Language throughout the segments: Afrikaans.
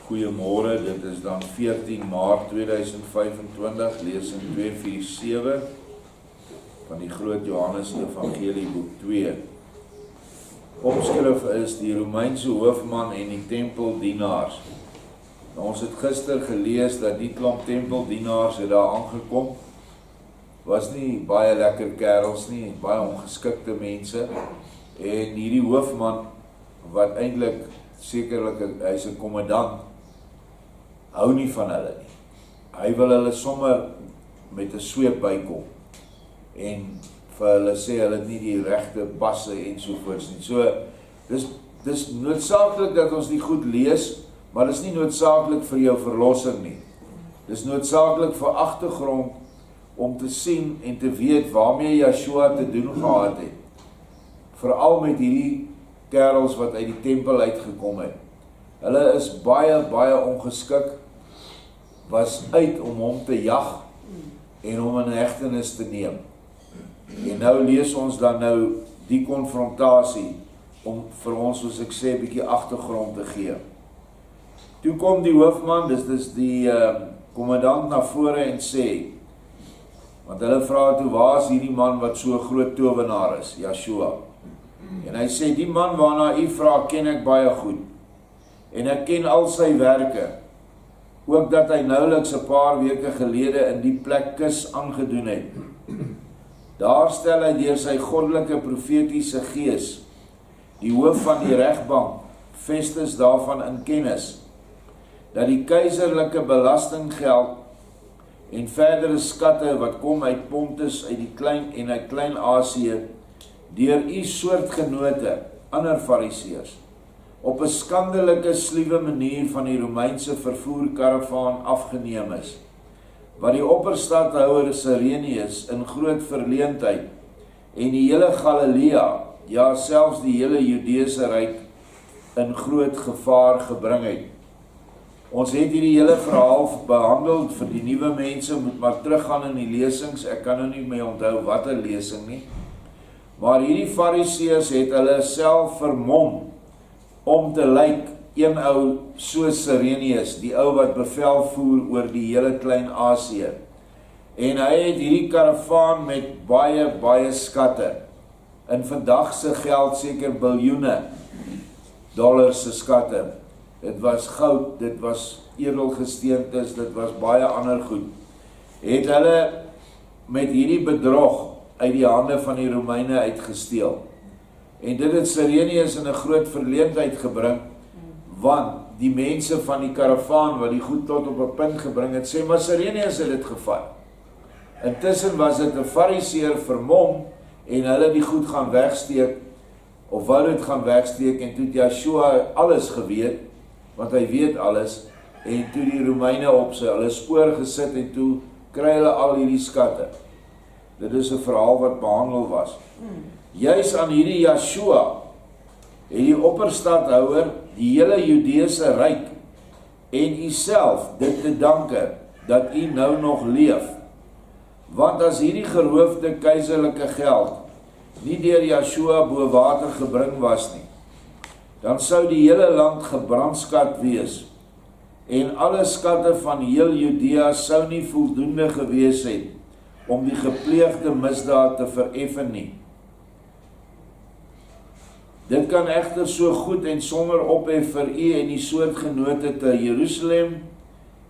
Goeiemôre, dit is dan 14 Maart 2025, lesing 247 van die Groot Johannes Evangelie boek 2. Opskrif is die Romeinse hoofman en die tempeldienaars. Nou, ons het gister gelees dat die klomp tempeldienaars het daar aangekom. Was nie baie lekker kerels nie, baie ongeskikte mense. En hierdie hoofman, wat eintlik sekerlik, hy is 'n kommandant, hou nie van hulle nie. Hy wil hulle sommer met 'n sweep bykom en vir hulle sê hulle het nie die regte passe en sovoorts nie. So, dis noodsaaklik dat ons die goed lees, maar dis nie noodsaaklik vir jou verlossing nie. Dis noodsaaklik vir agtergrond om te sien en te weet waarmee Yeshua te doen gehad het. Veral met hierdie kerels wat uit die tempel uitgekom het. Hulle is baie ongeskik, was uit om hom te jag en hom in hegtenis te neem. En nou lees ons dan nou die konfrontasie om vir ons, soos ek sê, 'n bietjie agtergrond te gee. Toe kom die hoofman, dis die kommandant na vore en sê, want hulle vra toe, waar is hierdie man wat so groot towenaar is, Yeshua? En hy sê, die man waarna u vra, ken ek baie goed. En ek ken al sy werke. Ook dat hy nouliks 'n paar weke gelede in die plek kus aangedoen het. Daar stel hy deur sy goddelike profetiese gees, die hoof van die regbank, Festus daarvan in kennis, dat die keiserlike belastinggeld en verdere skatte wat kom uit Pontus uit Klein-Asië, deur u soortgenote, ander fariseërs, op 'n skandelike sluwe manier van die Romeinse vervoerkaravaan afgeneem is, wat die opperstadhouer Sirenius in groot verleentheid en die hele Galilea, ja selfs die hele Judeese ryk in groot gevaar gebring het. Ons het hierdie hele verhaal behandel. Vir die nuwe mense moet maar teruggaan in die lesings. Ek kan nou nie meer onthou wat 'n lesing nie. Maar hierdie fariseërs het hulle self vermom om te lyk een ou soos Sirenius, die ou wat bevel voer oor die hele Klein-Asië. En hy het hierdie karavaan met baie skatte. In vandag se geld seker biljoene dollars se skatte. Dit was goud, dit was edelgesteentes, dit was baie ander goed. Het hulle met hierdie bedrog uit die hande van die Romeine uitgesteel. En dit het Sirenius in 'n groot verleentheid gebring, want die mense van die karavaan wat die goed tot op 'n punt gebring het, sê, maar Sirenius het dit gevat. Intussen was dit 'n fariseer vermom, en hulle die goed gaan wegsteek, of wou dit gaan wegsteek, en toe Yeshua alles geweet, want hy weet alles, en toe die Romeine op hulle spoor gesit, en toe kry hulle al hierdie skatte. Dit is 'n verhaal wat behandel was. Juis aan hierdie Yeshua het die opperstadhouer die hele Judeese ryk en u self dit te danke dat u nou nog leef. Want as hierdie geroofde keiserlike geld nie deur Yeshua bo water gebring was nie, dan sou die hele land gebrandskat wees en alle skatte van heel Judea sou nie voldoende gewees het om die gepleegde misdaad te vereffen nie. Dit kan egter so goed en sonder ophef vir u en die soortgenote te Jerusalem,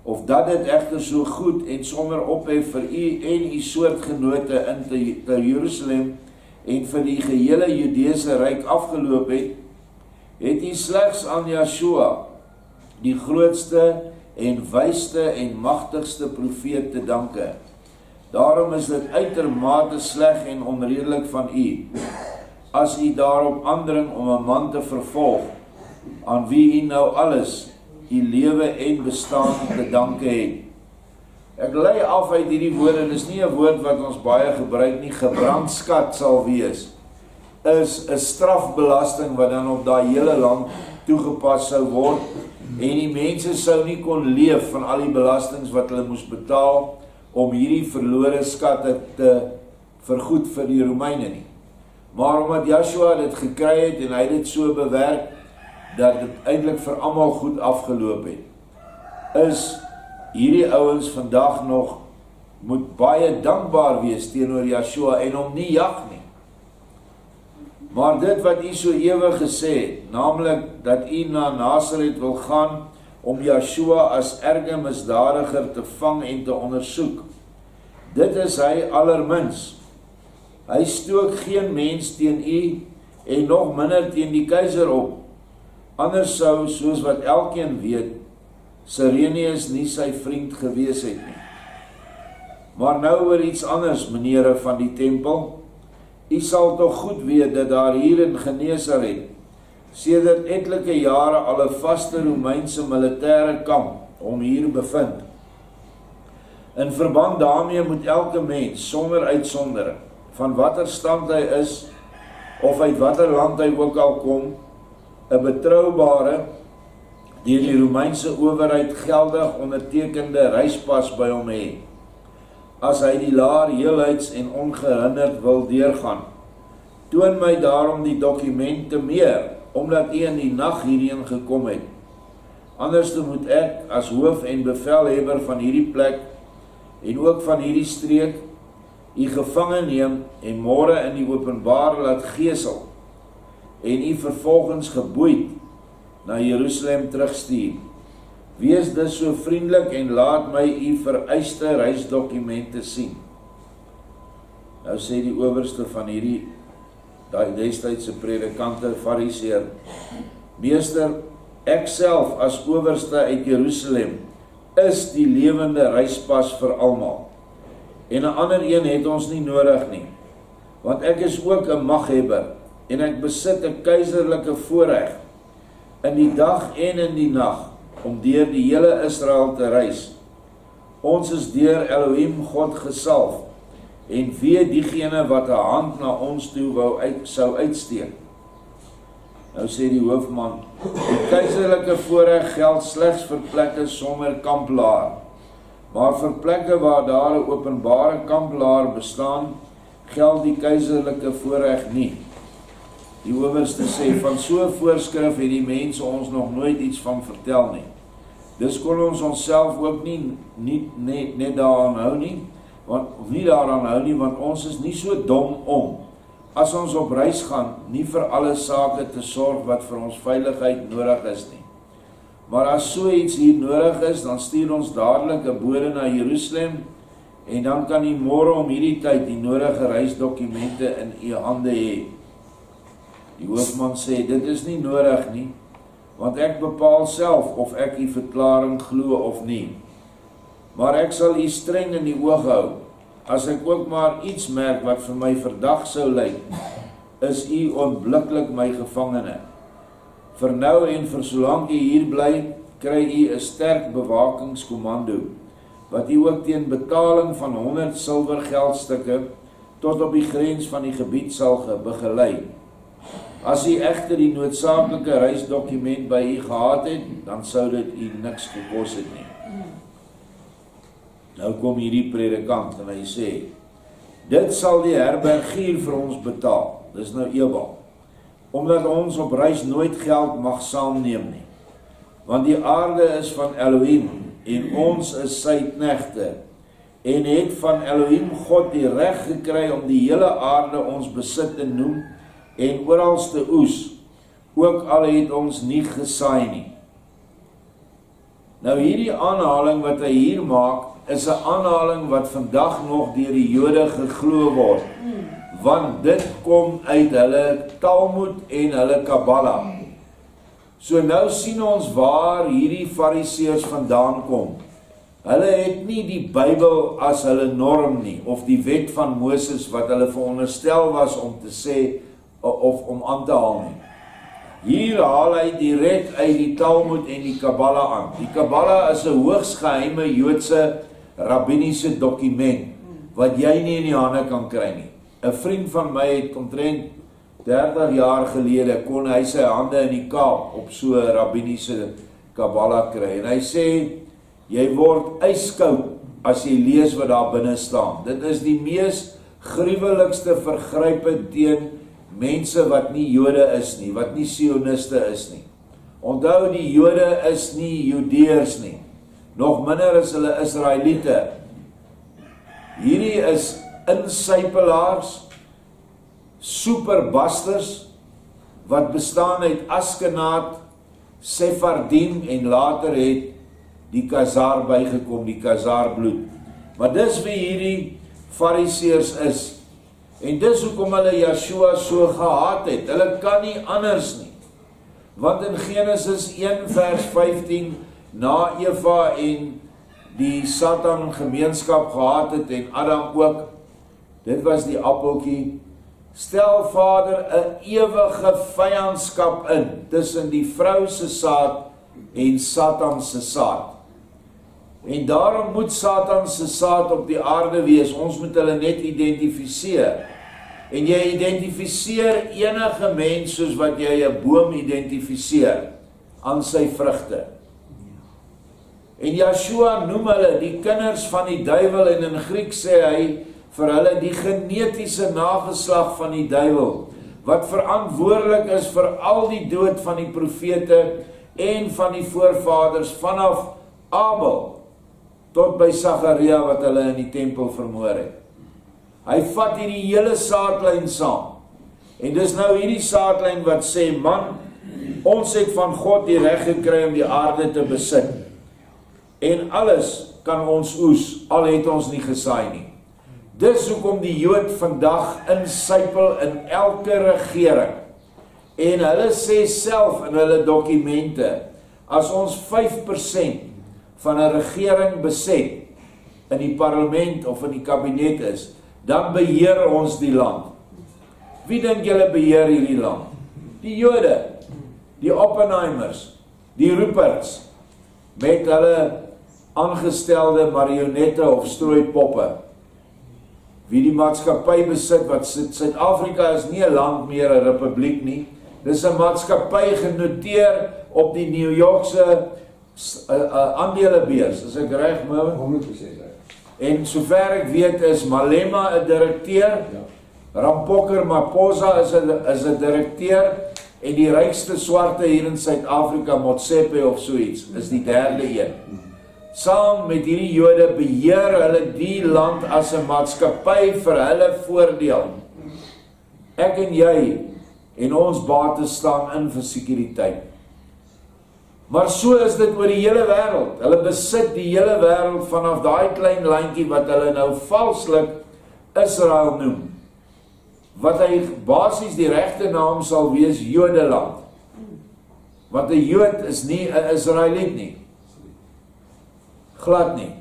of dat dit egter so goed en sonder ophef vir u en die soortgenote in te Jerusalem en vir die gehele Judeese ryk afgeloop het u slegs aan Yeshua, die grootste en wysste en magtigste profeet te danke. Daarom is dit uitermate sleg en onredelik van u, as u daarop aandring om 'n man te vervolg, aan wie u nou alles, u lewe en bestaan te danke het. Ek lei af uit hierdie woorde, dis nie 'n woord wat ons baie gebruik nie, gebrandskat sal wees, is 'n strafbelasting wat dan op daai hele land toegepas sou word, en die mense sou nie kon leef van al die belastings wat hulle moes betaal, om hierdie verlore skatte te vergoed vir die Romeine nie. Maar omdat Yeshua dit gekry het en hy dit so bewerk, dat dit eintlik vir almal goed afgeloop het. is hierdie ouens vandag nog moet baie dankbaar wees teenoor Yeshua en hom nie jag nie. Maar dit wat u so ewig gesê het, naamlik dat u na Nazareth wil gaan om Yeshua as erge misdadiger te vang en te ondersoek, dit is hy allermins. Hy stook geen mens teen u en nog minder teen die keiser op. Anders sou, soos wat elkeen weet, Sirenius nie sy vriend gewees het nie. Maar nou oor iets anders, menere van die tempel. U sal tog goed weet dat daar hier in Genesaret sedert etlike jare al 'n vaste Romeinse militêre kamp om hier bevind. In verband daarmee moet elke mens, sonder uitsondering, van watter stand hy is, of uit watter land hy ook al kom, 'n betroubare, deur die Romeinse owerheid geldig ondertekende reispas by hom hê. As hy die laar heelhuids en ongehinderd wil deurgaan, toon my daarom die dokumente meer, omdat u in die nag hierheen gekom het. Anders moet ek as hoof en bevelhebber van hierdie plek en ook van hierdie streek u gevange neem en môre in die openbaar laat gesel en u vervolgens geboeid na Jerusalem terugstuur. Wees dus so vriendelik en laat my u vereiste reisdokumente sien. Nou sê die owerste van hierdie destydse predikante, fariseer, meester, ek self as owerste uit Jerusalem is die lewende reispas vir almal. En 'n ander een het ons nie nodig nie, want ek is ook 'n maghebber en ek besit 'n keiserlike voorreg in die dag en in die nag om deur die hele Israel te reis. Ons is deur Elohim God gesalf en wie diegene wat 'n hand na ons toe sou uitsteek. Nou sê die hoofman, die keiserlike voorreg geld slegs vir plekke sonder kamplaar, maar vir plekke waar daar 'n openbare kamplaar bestaan, geld die keiserlike voorreg nie. Die owerste sê, van so 'n voorskrif het die mense ons nog nooit iets van vertel nie. Dus kon ons onsself ook net daaraan hou nie, want ons is nie so dom om, as ons op reis gaan, nie vir alle sake te sorg wat vir ons veiligheid nodig is nie. Maar as so iets hier nodig is, dan stuur ons dadelik 'n bode na Jerusalem, en dan kan u môre om hierdie tyd die nodige reisdokumente in u hande hê. Die hoofman sê, dit is nie nodig nie, want ek bepaal self of ek u verklaring glo of nie. Maar ek sal u streng in die oog hou. As ek ook maar iets merk wat vir my verdag sou lyk, is u onmiddellik my gevangene. Vir nou en vir solank u hier bly, kry u 'n sterk bewakingskomando, wat u ook teen betaling van 100 silwergeldstukke tot op die grens van die gebied sal begelei. As u egter die noodsaaklike reisdokument by u gehad het, dan sou dit u niks gekos het nie. Nou kom hierdie predikant en hy sê, dit sal die herbergier vir ons betaal, dis nou Ebal, omdat ons op reis nooit geld mag saamneem nie. Want die aarde is van Elohim en ons is sy knegte, en het van Elohim God die reg gekry om die hele aarde ons besit te noem en orals te oes, ook al het ons nie gesaai nie. Nou hierdie aanhaling wat hy hier maak, is 'n aanhaling wat vandag nog deur die Jode geglo word, want dit kom uit hulle Talmud en hulle Kabbala. So nou sien ons waar hierdie fariseërs vandaan kom. Hulle het nie die Bybel as hulle norm nie, of die wet van Moses wat hulle veronderstel was om te sê, of om aan te haal nie. Hier haal hy direk uit die Talmud en die Kabbala aan. Die Kabbala is 'n hoogs geheime Joodse rabbiniese dokument, wat jy nie in die hande kan kry nie. 'n vriend van my het omtrent 30 jaar gelede, kon hy sy hande in die Kaap op so 'n rabbiniese Kabbala kry. En hy sê, jy word yskoud as jy lees wat daar binne staan. Dit is die mees gruwelikste vergrype teen mense wat nie Jode is nie, wat nie Sioniste is nie. Onthou, die Jode is nie Judeërs nie. nog minder is hulle Israeliete. Hierdie is insypelaars, superbasters, wat bestaan uit Askenaat, Sephardim en later het die Khazar bygekom, die Khazar bloed. Maar dis wie hierdie Fariseërs is. En dis hoekom hulle Yeshua so gehaat het. Hulle kan nie anders nie. Want in Genesis 1 vers 15, na Eva en die Satan gemeenskap gehad het en Adam ook, dit was die appeltjie, stel Vader 'n ewige vyandskap in tussen die vrou se saad en Satan se saad. En daarom moet Satan se saad op die aarde wees. Ons moet hulle net identifiseer. En jy identifiseer enige mens soos wat jy 'n boom identifiseer aan sy vrugte. En Yeshua noem hulle die kinders van die duiwel, en in Griek sê hy vir hulle die genetiese nageslag van die duiwel, wat verantwoordelik is vir al die dood van die profete en van die voorvaders vanaf Abel tot by Sagaria wat hulle in die tempel vermoor het. Hy vat hierdie hele saadlyn saam. En dis nou hierdie saadlyn wat sê, man, ons het van God die reg gekry om die aarde te besit. En alles kan ons oes, al het ons nie gesaai nie. Dis hoekom die Jood vandag insypel in elke regering. En hulle sê self in hulle dokumente, as ons 5% van 'n regering beset in die parlement of in die kabinet is, dan beheer ons die land. Wie dink julle beheer hierdie land? Die Jode, die Oppenheimers, die Ruperts, met hulle aangestelde marionette of strooipoppe. Wie die maatskappy besit, wat Suid-Afrika is nie 'n land meer, 'n republiek nie. Dis 'n maatskappy genoteer op die New Yorkse aandelebeurs, is ek reg, Merwin? 100% reg. En sover ek weet is Malema 'n direkteur, Rampoker Maposa is 'n direkteur, en die rykste swarte hier in Suid-Afrika, Motsepe of so iets, is die derde een. Saam met hierdie Jode beheer hulle die land as 'n maatskappy vir hulle voordeel. Ek en jy en ons bates staan in vir sekuriteit. Maar so is dit oor die hele wêreld. Hulle besit die hele wêreld vanaf daai klein landjie wat hulle nou valslik Israel noem. Wat hy basies die regte naam sal wees Jodeland. Want 'n Jood is nie 'n Israeliet nie. Glad nie.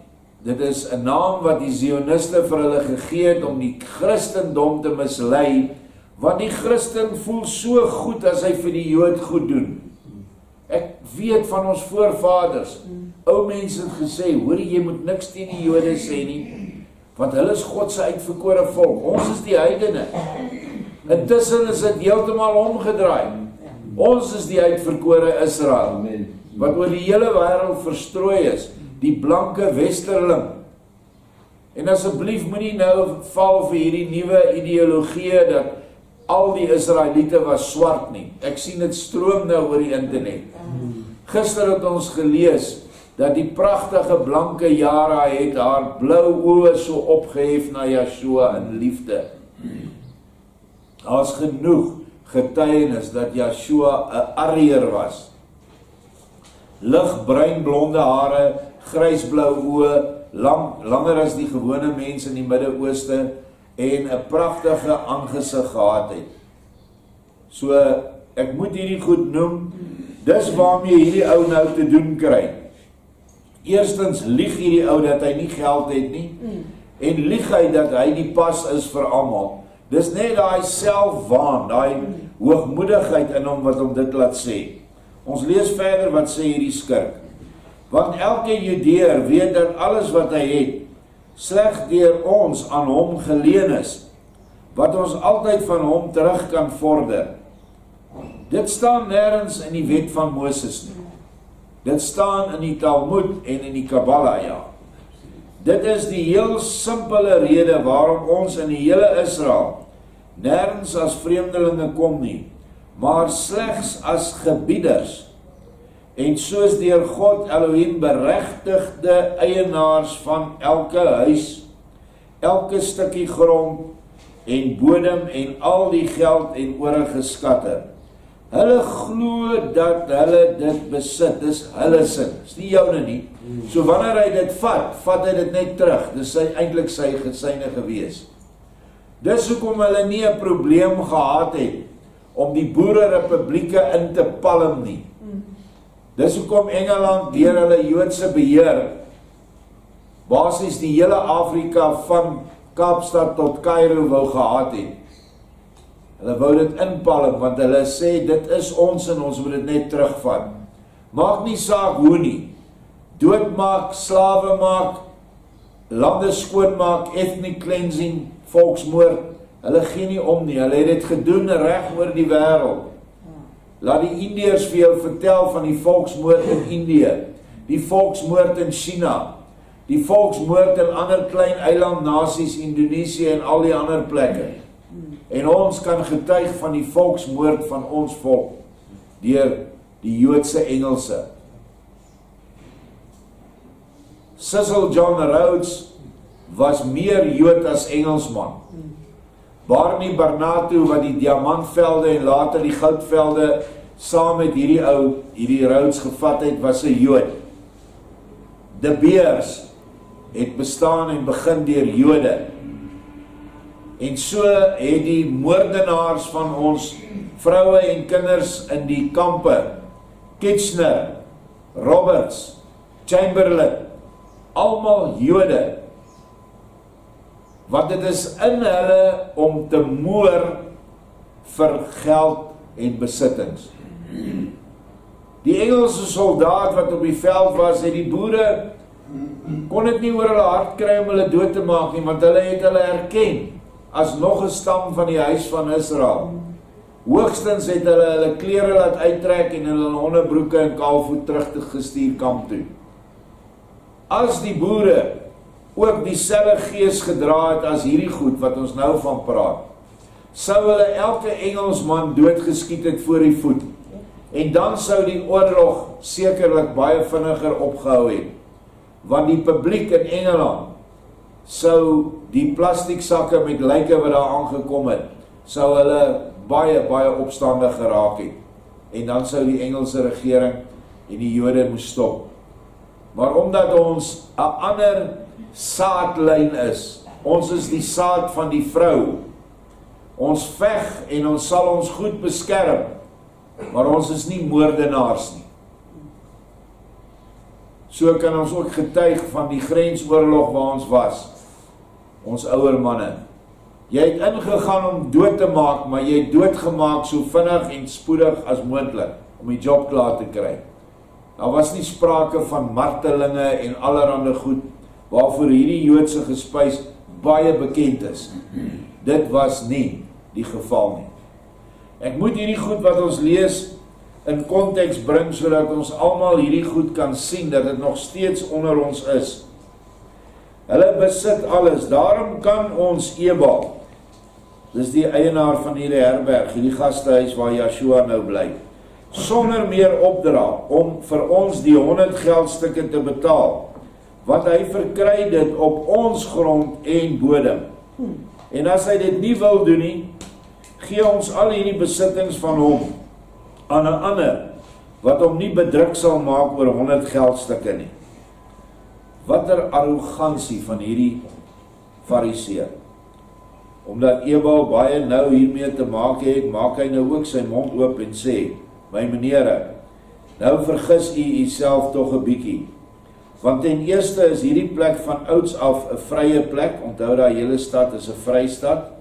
Dit is 'n naam wat die Zioniste vir hulle gegee het om die Christendom te mislei, want die Christen voel so goed as hy vir die Jood goed doen. Ek weet van ons voorvaders, ou mense het gesê, hoor jy moet niks teen die Jode sê nie, want hulle is God se uitverkore volk, ons is die heidene. Intussen is dit heeltemal omgedraai. Ons is die uitverkore Israel, wat oor die hele wêreld verstrooi is, die blanke westerling. En asseblief moenie nou val vir hierdie nuwe ideologie dat al die Israeliete was swart nie. Ek sien dit stroom nou oor die internet. Gister het ons gelees dat die pragtige blanke Jara het haar blou oë so opgehef na Yeshua in liefde. Daar's genoeg getuienis dat Yeshua 'n Ariër was. Ligbruin blonde hare, grysblou oë, langer as die gewone mense in die Midde-Ooste, en 'n pragtige aangesig gehad het. So, ek moet hierdie goed noem, dis waarmee hierdie ou nou te doen kry. Eerstens lieg hierdie ou dat hy nie geld het nie, en lieg hy dat hy die pas is vir almal. Dis net daai selfwaan, daai hoogmoedigheid in hom wat hom dit laat sê. Ons lees verder wat sê hierdie skurk. Want elke Judeër weet dat alles wat hy het, slegs deur ons aan hom geleen is, wat ons altyd van hom terug kan vorder. Dit staan nêrens in die wet van Moses nie. Dit staan in die Talmud en in die Kabbala, ja. Dit is die heel simpele rede waarom ons in die hele Israel nêrens as vreemdelinge kom nie, maar slegs as gebieders. en soos deur God Elohim beregtigde eienaars van elke huis, elke stukkie grond en bodem en al die geld en oorige skatte. Hulle glo dat hulle dit besit, dis hulle sin, dis nie joune nie. So wanneer hy dit vat hy dit net terug, dis eintlik sy gesyne gewees. Dis hoekom hulle nie 'n probleem gehad het om die boererepublieke in te palm nie. Dis hoekom Engeland deur hulle Joodse beheer basies die hele Afrika van Kaapstad tot Kaïro wou gehad het. Hulle wou dit inpalm, want hulle sê dit is ons en ons moet dit net terugvat. Maak nie saak hoe nie. Doodmaak, slawe maak, lande skoonmaak, ethnic cleansing, volksmoord, hulle gee nie om nie, hulle het dit gedoen reg oor die wêreld. Laat die Indiërs vir jou vertel van die volksmoord in Indië, die volksmoord in China, die volksmoord in ander klein eilandnasies, Indonesië en al die ander plekke. En ons kan getuig van die volksmoord van ons volk deur die Joodse Engelse. Cecil John Rhodes was meer Jood as Engelsman. Barney Barnato wat die diamantvelde en later die goudvelde saam met hierdie Rhodes gevat het, was 'n Jood. De Beers het bestaan en begin deur Jode. En so het die moordenaars van ons vroue en kinders in die kampe, Kitchener, Roberts, Chamberlain, almal Jode, want dit is in hulle om te moor vir geld en besittings. Die Engelse soldaat wat op die veld was, het die boere kon dit nie oor hulle hart kry om hulle dood te maak nie, want hulle het hulle erken as nog 'n stam van die huis van Israel. Hoogstens het hulle klere laat uittrek en hulle hondebroeke en kaalvoet terug te gestuur kamp toe. As die boere ook dieselfde gees gedra het as hierdie goed wat ons nou van praat, sou hulle elke Engelsman doodgeskiet het voor die voet. En dan sou die oorlog sekerlik baie vinniger opgehou het, want die publiek in Engeland sou die plastieksakke met lyke wat daar aangekom het, sou hulle baie opstandig geraak het. En dan sou die Engelse regering en die Jode moes stop. Maar omdat ons 'n ander saadlyn is, ons is die saad van die vrou, ons veg en ons sal ons goed beskerm, maar ons is nie moordenaars nie. So kan ons ook getuig van die grensoorlog waar ons was, ons ouer manne. Jy het ingegaan om dood te maak, maar jy het doodgemaak so vinnig en spoedig as moontlik, om die job klaar te kry. Daar was nie sprake van martelinge en allerhande goed, waarvoor hierdie Joodse gespuis baie bekend is. Dit was nie die geval nie. Ek moet hierdie goed wat ons lees in konteks bring, sodat ons almal hierdie goed kan sien, dat dit nog steeds onder ons is. Hulle besit alles, daarom kan ons Ebal, dis die eienaar van hierdie herberg, hierdie gastehuis waar Yeshua nou bly, sonder meer opdra om vir ons die 100 geldstukke te betaal, want hy verkry dit op ons grond en bodem. En as hy dit nie wil doen nie, gee ons al hierdie besittings van hom aan 'n ander, wat hom nie bedruk sal maak oor 100 geldstukke nie. Watter arrogansie van hierdie fariseer. Omdat Ebal baie nou hiermee te maak het, maak hy nou ook sy mond oop en sê, my menere, nou vergis u uself tog 'n bietjie. Want ten eerste is hierdie plek van ouds af 'n vrye plek, onthou dat hele stad is 'n vrystad,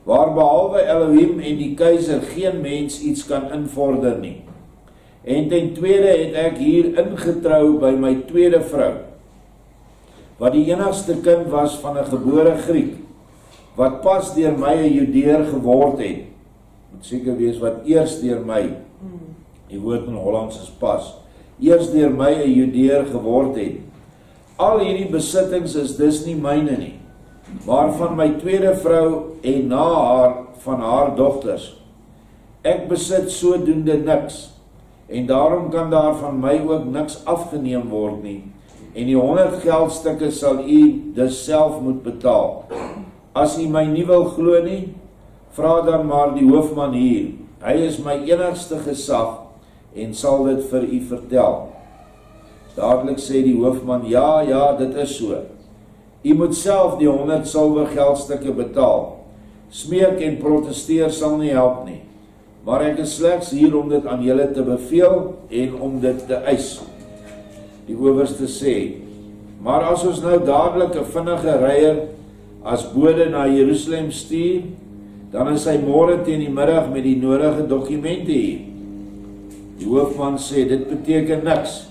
waar behalwe Elohim en die keiser geen mens iets kan invorder nie. En ten tweede het ek hier ingetrou by my tweede vrou, wat die enigste kind was van 'n gebore Griek, wat pas deur my 'n Judeër geword het. Moet seker wees wat eers deur my, die woord in Hollands is pas, eers deur my 'n Judeër geword het. Al hierdie besittings is dus nie myne nie, maar van my tweede vrou en na haar van haar dogters. Ek besit sodoende niks, en daarom kan daar van my ook niks afgeneem word nie, en die 100 geldstukke sal u dus self moet betaal. As u my nie wil glo nie, vra dan maar die hoofman hier, hy is my enigste gesag, en sal dit vir u vertel. Dadelik sê die hoofman, ja, dit is so. U moet self die 100 silwer geldstukke betaal. Smeek en protesteer sal nie help nie, maar ek is slegs hier om dit aan julle te beveel en om dit te eis. Die owerste sê, maar as ons nou dadelik 'n vinnige ryer as bode na Jerusalem stuur, dan is hy môre teen die middag met die nodige dokumente hier. Die hoofman sê, dit beteken niks,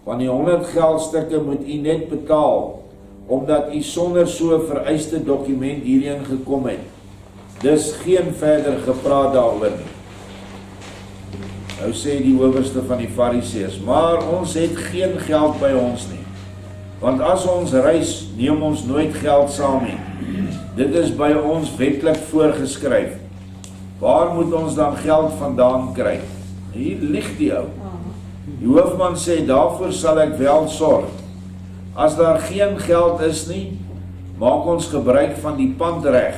want die 100 geldstukke moet u net betaal, omdat u sonder so vereiste dokument hierheen gekom het. Dis geen verder gepraat daaroor nie. Nou sê die owerste van die Fariseërs, maar ons het geen geld by ons nie, want as ons reis, neem ons nooit geld saam nie. Dit is by ons wetlik voorgeskryf. Waar moet ons dan geld vandaan kry? Hier lieg die ou. Die hoofman sê, daarvoor sal ek wel sorg. As daar geen geld is nie, maak ons gebruik van die pandreg.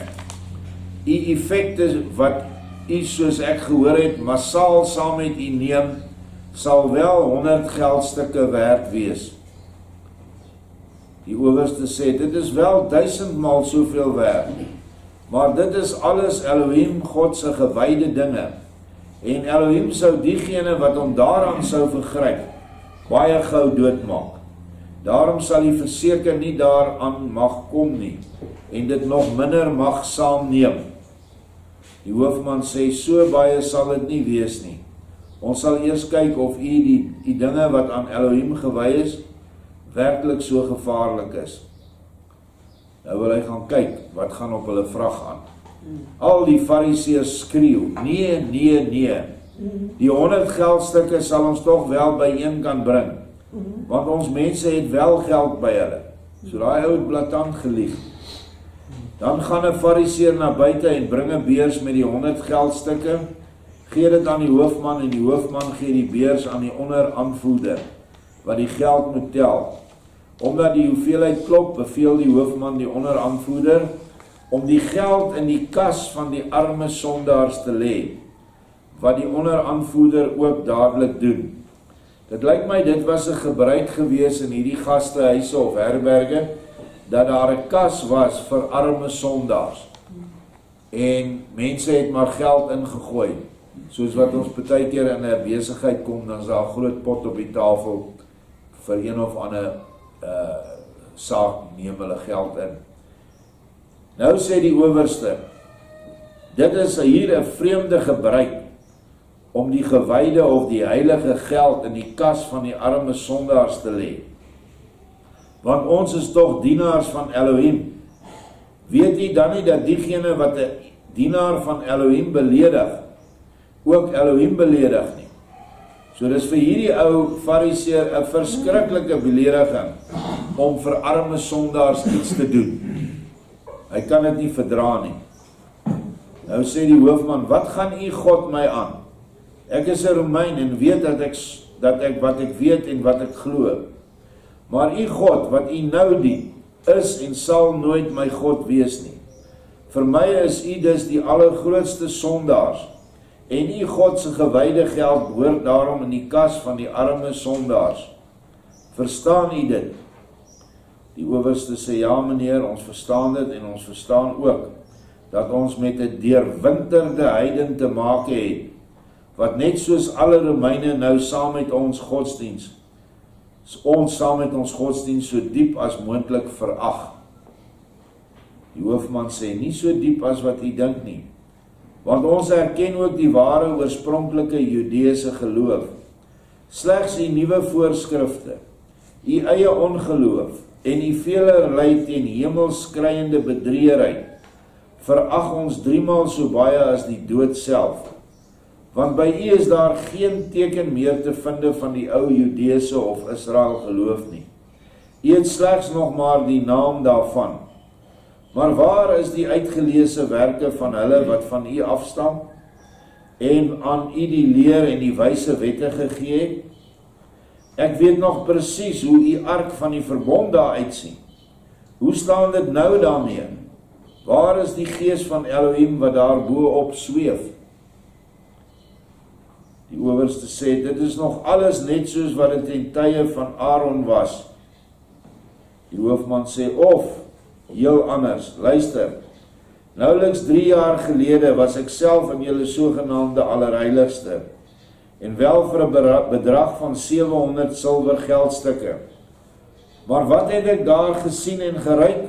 Die effekte wat u, soos ek gehoor het, massaal saam met u neem, sal wel 100 geldstukke werd wees. Die owerste sê, dit is wel 1000 maal soveel werd, maar dit is alles Elohim, God se gewyde dinge, en Elohim sou diegene wat hom daaraan sou vergryp, baie gou doodmaak. Daarom sal die verseker nie daaraan mag kom nie, en dit nog minder mag saamneem. Die hoofman sê, so baie sal dit nie wees nie. Ons sal eers kyk of die dinge wat aan Elohim gewy is, werklik so gevaarlik is. Nou wil hy gaan kyk, wat gaan op hulle vrag aan. Al die Fariseërs skreeu, nee. Die 100 geldstukke sal ons toch wel byeen kan bring, want ons mense het wel geld by hulle. So daai ou het blaatant gelieg. Dan gaan 'n Fariseër na buite en bring 'n beurs met die 100 geldstukke, gee dit aan die hoofman en die hoofman gee die beurs aan die onderaanvoerder, wat die geld moet tel. Omdat die hoeveelheid klop, beveel die hoofman die onderaanvoerder om die geld in die kas van die arme sondaars te lê, wat die onderaanvoerder ook dadelik doen. Dit lyk my dit was 'n gebruik gewees in hierdie gastehuise of herberge, dat daar 'n kas was vir arme sondaars. En mense het maar geld ingegooi. Soos wat ons baie keer in 'n besigheid kom, dan is daar 'n groot pot op die tafel vir een of ander saak, neem hulle geld in. Nou sê die owerste, dit is hier 'n vreemde gebruik om die gewyde of die heilige geld in die kas van die arme sondaars te lê. Want ons is tog dienaars van Elohim. Weet jy dan nie dat diegene wat 'n dienaar van Elohim beledig, ook Elohim beledig nie? So dis vir hierdie ou Fariseër 'n verskriklike belediging om vir arme sondaars iets te doen. Hy kan dit nie verdra nie. Nou sê die hoofman, wat gaan u God my aan? Ek is 'n Romein en weet dat ek wat ek weet en wat ek glo. Maar u God, wat u nou dien, is en sal nooit my God wees nie. Vir my is u dus die allergrootste sondaars, en u God se gewyde geld behoort daarom in die kas van die arme sondaars. Verstaan u dit? Die owerste sê, ja meneer, ons verstaan dit en ons verstaan ook, dat ons met 'n deurwinterde heiden te maak het, wat net soos alle Romeine nou saam met ons godsdienst so diep as moontlik verag. Die hoofman sê, nie so diep as wat u dink nie, want ons erken ook die ware oorspronklike Judeese geloof. Slegs die nuwe voorskrifte, u eie ongeloof en die velerlei teen hemelskreiende bedriegerheid, verag ons 3 maal so baie as die dood self. Want by u is daar geen teken meer te vind van die ou Judeese of Israel geloof nie. U het slegs nog maar die naam daarvan. Maar waar is die uitgeleese werke van hulle wat van u afstam? en aan u die leer en die wyse wette gegee het. Ek weet nog presies hoe die ark van die verbond daar uitsien. Hoe staan dit nou daarmee? Waar is die gees van Elohim wat daar bo-op sweef? Die owerste sê, dit is nog alles net soos wat dit in tye van Aaron was. Die hoofman sê, of, heel anders, luister, nouweliks 3 jaar gelede was ek self in julle sogenaamde allerheiligste, en wel vir 'n bedrag van 700 silwer geldstukke. Maar wat het ek daar gesien en geruik?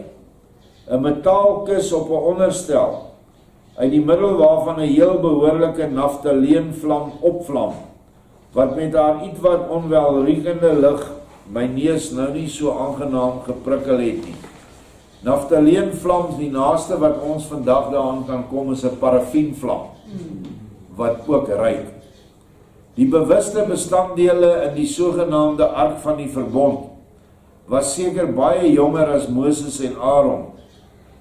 'n metaalkus op 'n onderstel, uit die middel waarvan 'n heel behoorlike naftaleenvlam opvlam, wat met haar ietwat onwelriekende lig my neus nou nie so aangenaam geprikkel het nie. Naftaleenvlam, die naaste wat ons vandag daaraan kan kom, is 'n parafienvlam, wat ook ruik. Die bewuste bestanddele in die sogenaamde ark van die verbond was seker baie jonger as Moses en Aaron,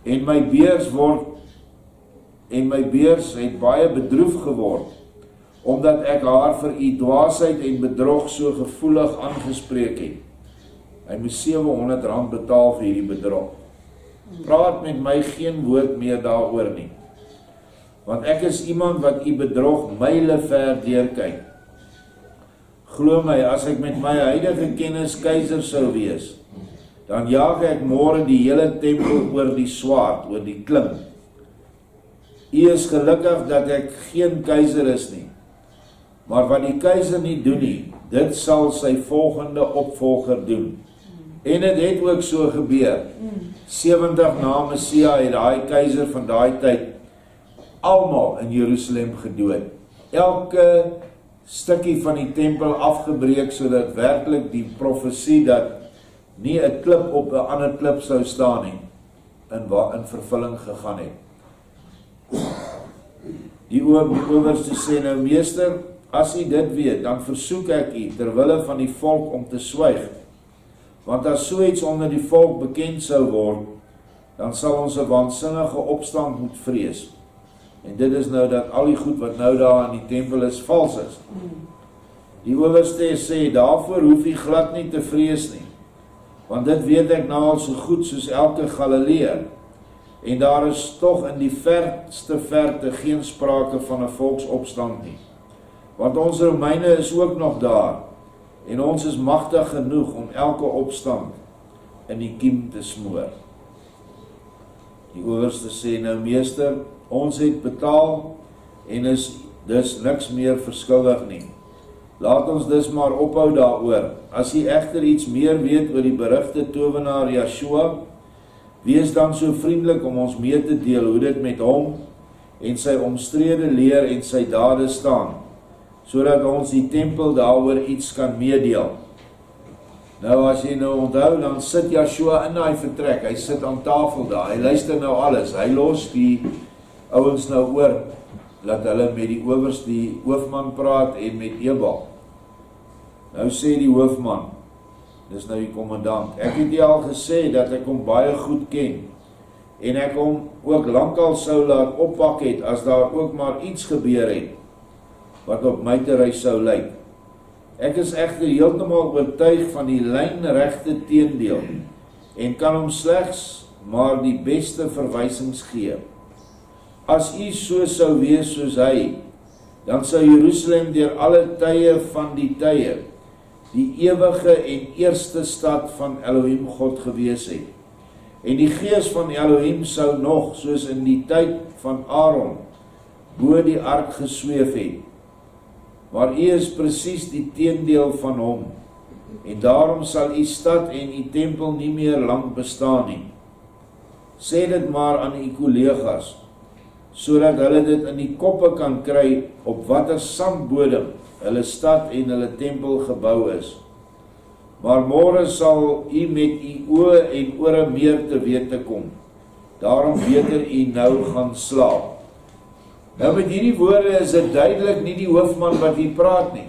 en my beers het baie bedroef geword, omdat ek haar vir u dwaasheid en bedrog so gevoelig aangespreek het. Hy moes R700 betaal vir hierdie bedrog. Praat met my geen woord meer daaroor nie, want ek is iemand wat u bedrog myle ver deurkyk. Glo my, as ek met my huidige kennis keiser sou wees, dan jaag ek môre die hele tempel oor die swaard, oor die klim. U is gelukkig dat ek geen keiser is nie, maar wat die keiser nie doen nie, dit sal sy volgende opvolger doen. En dit het ook so gebeur. 70 na Messia het daai keiser van daai tyd almal in Jerusalem gedood. Elke stukkie van die tempel afgebreek, sodat werklik die profesie dat nie 'n klip op 'n ander klip sou staan nie, in vervulling gegaan het. Die owerste sê nou, meester, as u dit weet, dan versoek ek u terwille van die volk om te swyg, want as so iets onder die volk bekend sou word, dan sal ons 'n waansinnige opstand moet vrees. En dit is nou dat al die goed wat nou daar in die tempel is, vals is. Die owerste sê, daarvoor hoef u glad nie te vrees nie, want dit weet ek nou al so goed soos elke Galileër, en daar is tog in die verste verte geen sprake van 'n volksopstand nie, want ons Romeine is ook nog daar, en ons is magtig genoeg om elke opstand in die kiem te smoor. Die owerste sê, nou meester, ons het betaal, en is dus niks meer verskuldig nie. Laat ons dus maar ophou daaroor. As jy egter iets meer weet oor die berigte towenaar Joshua, wees dan so vriendelik om ons mee te deel hoe dit met hom en sy omstrede leer en sy dade staan, sodat ons die tempel daaroor iets kan meedeel. Nou as jy nou onthou, dan sit Joshua in hy vertrek, hy sit aan tafel daar, hy luister nou alles, hy los die ouens nou oor, laat hulle met die owerste, die hoofman praat en met Ebal. Nou sê die hoofman, dis nou die kommandant, ek het jy al gesê dat ek hom baie goed ken, en ek hom ook lankal sou laat oppak het, as daar ook maar iets gebeur het, wat op my terrein sou lyk. Ek is egter heeltemal oortuig van die lynregte teendeel, en kan hom slegs maar die beste verwysings gee. As u so sou wees soos hy, dan sou Jerusalem deur alle tye van die tye die ewige en eerste stad van Elohim God gewees het. En die gees van Elohim sou nog, soos in die tyd van Aaron, bo die ark gesweef het. Maar u is presies die teendeel van hom, en daarom sal u stad en u tempel nie meer lang bestaan nie. Sê dit maar aan u kollegas, sodat hulle dit in die koppe kan kry op watter sandbodem hulle stad en hulle tempel gebou is. Maar môre sal u met u oë en ore meer te wete kom. Daarom beter u nou gaan slaap. Nou met hierdie woorde is dit duidelik nie die hoofman wat hier praat nie.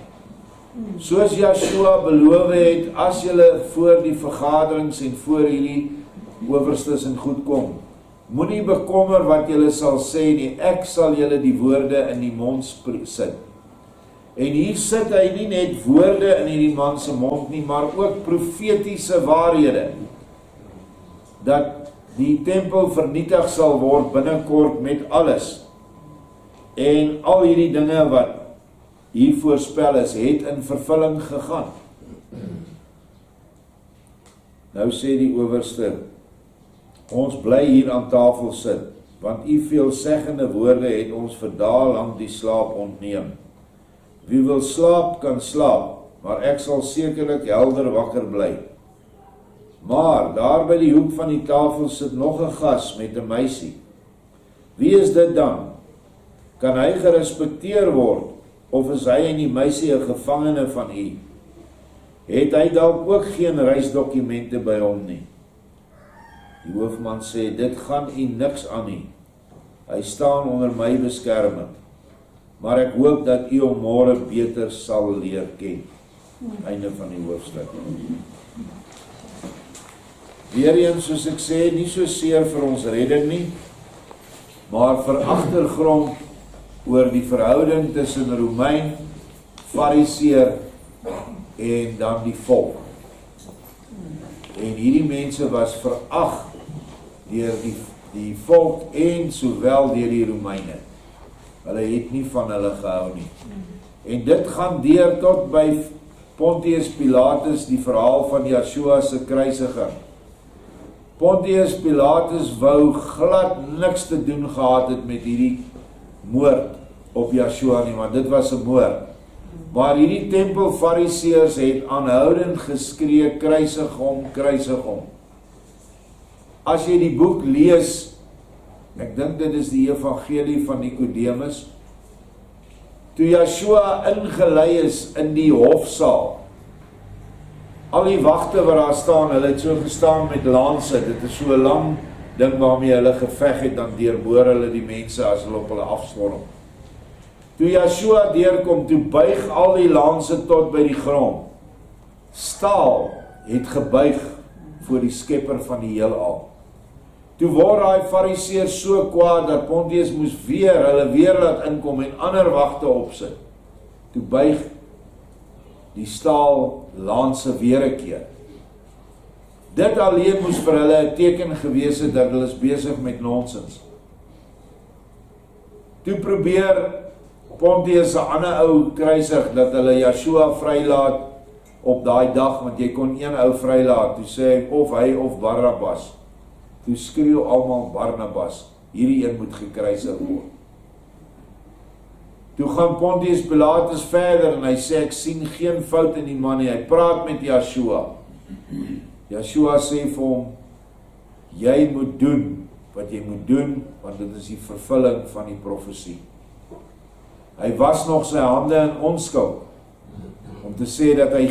Soos Joshua beloof het, as julle voor die vergaderings en voor hierdie owerstes en goed kom, moenie bekommer wat julle sal sê nie, ek sal julle die woorde in die mond sit. En hier sit hy nie net woorde in hierdie man se mond nie, maar ook profetiese waarhede, dat die tempel vernietig sal word binnekort met alles. En al hierdie dinge wat hier voorspel is, het in vervulling gegaan. Nou sê die owerste, ons bly hier aan tafel sit, want u veelzeggende woorde het ons vir dae lank die slaap ontneem. Wie wil slaap, kan slaap, maar ek sal sekerlik helder wakker bly. Maar daar by die hoek van die tafel sit nog 'n gas met 'n meisie. Wie is dit dan? Kan hy gerespekteer word, of is hy en die meisie 'n gevangene van u? Het hy dalk ook geen reisdokumente by hom nie? Die hoofman sê, dit gaan u niks aan nie. Hy staan onder my beskerming, maar ek hoop dat u hom môre beter sal leer ken. Einde van die hoofstuk. Weereens, soos ek sê, nie so seer vir ons redding nie, maar vir agtergrond oor die verhouding tussen Romein, Fariseer en dan die volk. En hierdie mense was verag deur die volk en sowel deur die Romeine. Hulle het nie van hulle gehou nie. En dit gaan deur tot by Pontius Pilatus, die verhaal van Yeshua se kruisiging. Pontius Pilatus wou glad niks te doen gehad het met hierdie moord op Yeshua nie, want dit was 'n moord. Maar hierdie tempelfariseërs het aanhoudend geskree, kruisig hom, kruisig hom. As jy die boek lees, ek dink dit is die evangelie van Nikodemus, toe Yeshua ingelei is in die hofsaal, al die wagte wat daar staan, hulle het so gestaan met lanse, dit is so 'n lang ding waarmee hulle geveg het, dan deurboor hulle die mense as hulle op hulle afstorm. Toe Yeshua deurkom, toe buig al die lanse tot by die grond. Staal het gebuig voor die skepper van die heelal. Toe word daai fariseërs so kwaad dat Pontius moes hulle weer laat inkom en ander wagte opsit. Toe buig die staal lanse weer 'n keer. Dit alleen moes vir hulle 'n teken gewees het dat hulle is besig met nonsens. Toe probeer Pontius 'n ander ou kruisig dat hulle Yeshua vrylaat op daai dag, want jy kon een ou vrylaat. Toe sê hy of hy of Barabbas. Toe skreeu almal Barnabas, hierdie een moet gekruisig word. Toe gaan Pontius Pilatus verder en hy sê, ek sien geen fout in die man nie. Hy praat met Yeshua. Yeshua sê vir hom, jy moet doen wat jy moet doen, want dit is die vervulling van die profesie. Hy was nog sy hande in onskuld, om te sê dat hy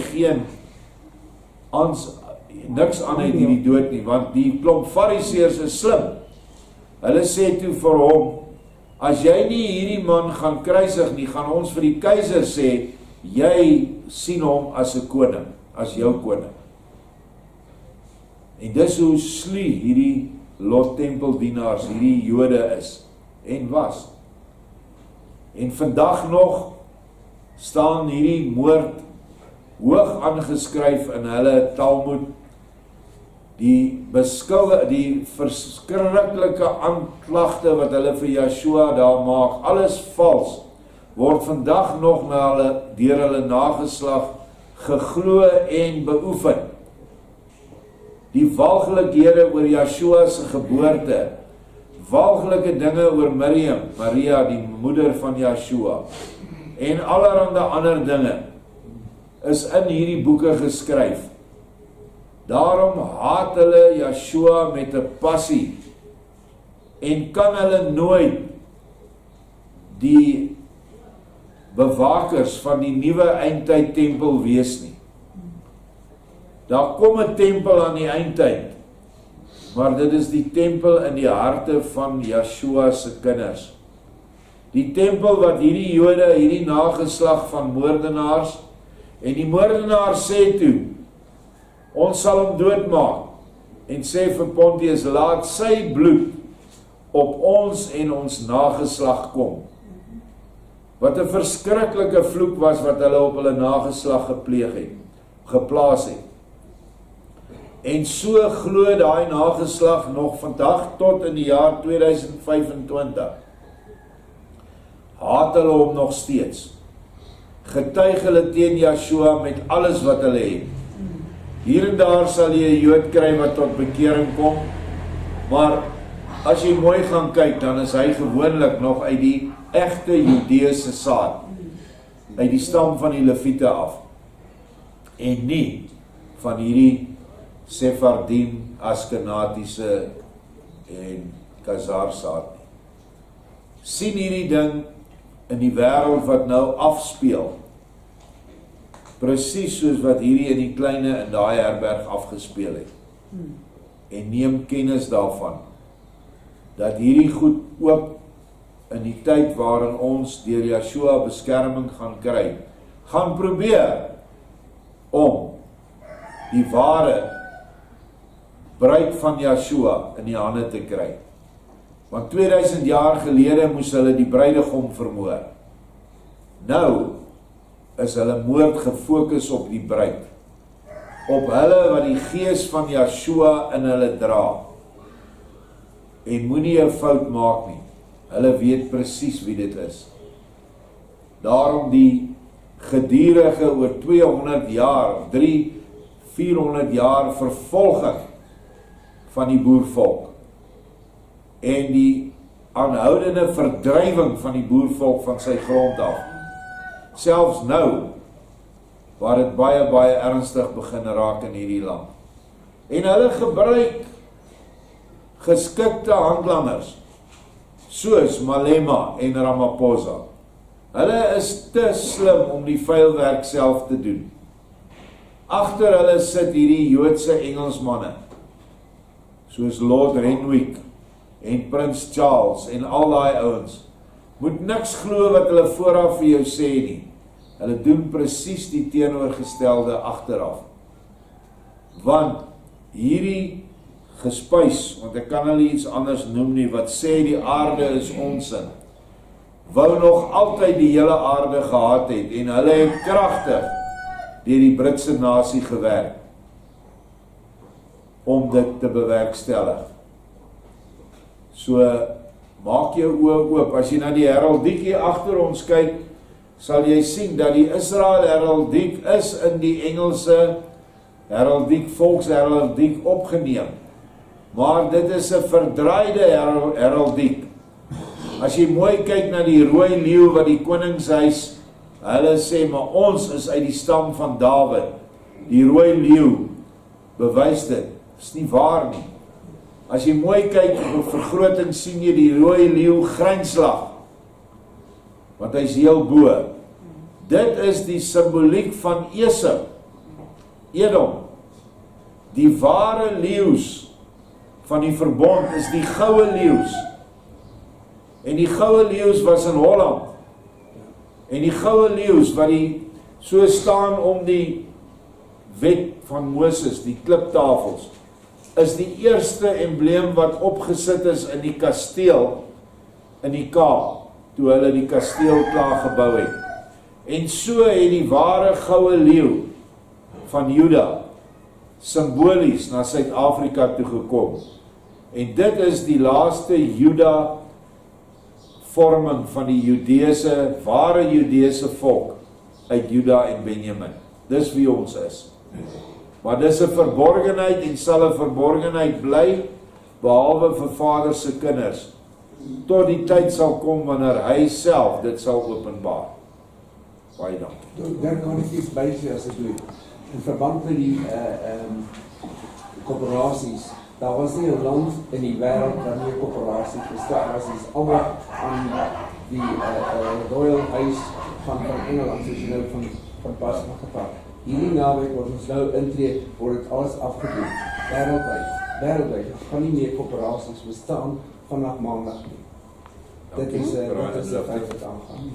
niks aan het hierdie dood nie, want die klomp fariseërs is slim. Hulle sê toe vir hom, as jy nie hierdie man gaan kruisig nie, gaan ons vir die keiser sê, jy sien hom as 'n koning, as jou koning. En dis hoe slie hierdie tempeldienars, hierdie Jode is, en was. En vandag nog staan hierdie moord hoog aangeskryf in hulle Talmud, die verskriklike aanklagte wat hulle vir Yeshua daar maak, alles vals, word vandag nog deur hulle nageslag geglo en beoefen. Die walglikhede oor Yeshua se geboorte, walglike dinge oor Maria, die moeder van Yeshua, en allerhande ander dinge, is in hierdie boeke geskryf. Daarom haat hulle Yeshua met 'n passie, en kan hulle nooit die bewakers van die nuwe eindtyd tempel wees nie. Daar kom 'n tempel aan die eindtyd, maar dit is die tempel in die harte van Yeshua se kinders. Die tempel wat hierdie Jode, hierdie nageslag van moordenaars, en die moordenaar sê toe, ons sal hom doodmaak, en sê vir Pontius, laat sy bloed op ons en ons nageslag kom. Wat 'n verskriklike vloek was wat hulle op hulle nageslag geplaas het. En so glo daai nageslag nog vandag tot in die jaar 2025. Haat hulle hom nog steeds. Getuig hulle teen Yeshua met alles wat hulle het. Hier en daar sal jy 'n Jood kry wat tot bekering kom, maar as jy mooi gaan kyk, dan is hy gewoonlik nog uit die egte Judeese saad, uit die stam van die Lewiete af, en nie van hierdie Sephardim, Askenatiese en Khazar saad nie. Sien hierdie ding in die wêreld wat nou afspeel, presies soos wat hierdie in die kleine in daai herberg afgespeel het. En neem kennis daarvan, dat hierdie goed ook in die tyd waarin ons deur Yeshua beskerming gaan kry, gaan probeer om die ware bruid van Yeshua in die hande te kry. Want 2000 jaar gelede moes hulle die bruidegom vermoor. Nou is hulle moord gefokus op die bruid, op hulle wat die gees van Yeshua in hulle dra. En moenie 'n fout maak nie. Hulle weet presies wie dit is. Daarom die gedurende oor 200 jaar, 300-400 jaar vervolging van die boervolk en die aanhoudende verdrywing van die boervolk van sy grond af. Selfs nou, waar dit baie ernstig begin raak in hierdie land. En hulle gebruik geskikte handlangers, soos Malema en Ramaphosa. Hulle is te slim om die vuil werk self te doen. Agter hulle sit hierdie Joodse Engelsmanne, soos Lord Renwick en Prins Charles en al daai ouens. Moet niks glo wat hulle vooraf vir jou sê nie. Hulle doen presies die teenoorgestelde agteraf. Want hierdie gespuis, want ek kan hulle iets anders noem nie, wat sê die aarde is onsin, wou nog altyd die hele aarde gehad het, en hulle het kragtig deur die Britse nasie gewerk om dit te bewerkstellig. So, maak jou oë oop. As jy na die heraldiek hier agter ons kyk, sal jy sien dat die Israel heraldiek is in die Engelse heraldiek, volksheraldiek opgeneem. Maar dit is 'n verdraaide heraldiek. As jy mooi kyk na die rooi leeu wat die koningshuis, hulle sê, maar ons is uit die stam van Dawid. Die rooi leeu bewys dit. Is nie waar nie. As jy mooi kyk op vergroting, sien jy die rooi leeu grynslag, want hy is heel bo. Dit is die simboliek van Esau, Edom. Die ware leeu's van die verbond is die goue leeu's. En die goue leeu's was in Holland. En die goue leeu's wat die so staan om die wet van Moses, die kliptafels, is die eerste embleem wat opgesit is in die kasteel in die Kaap, toe hulle die kasteel klaar gebou het. En so het die ware goue leeu van Juda simbolies na Suid-Afrika toe gekom. En dit is die laaste Juda vorming van die Judeese, ware Judeese volk uit Juda en Benjamin. Dis wie ons is. Maar dis 'n verborgenheid en sal 'n verborgenheid bly, behalwe vir Vader se kinders, tot die tyd sal kom wanneer hy self dit sal openbaar. Baie dankie. Daar kan ek iets bysê asseblief. In verband met die korporasies, daar was nie 'n land in die wêreld waar nie 'n korporasie bestaan was. Dit is almal aan die Royal Huis van Engeland, soos jy nou van pas gepak. Hierdie naweek word ons nou intree, word dit alles afgedoen. Wêreldwyd. Daar gaan nie meer korporasies bestaan vanaf maandag nie. Dit is 'n feit wat aangaan.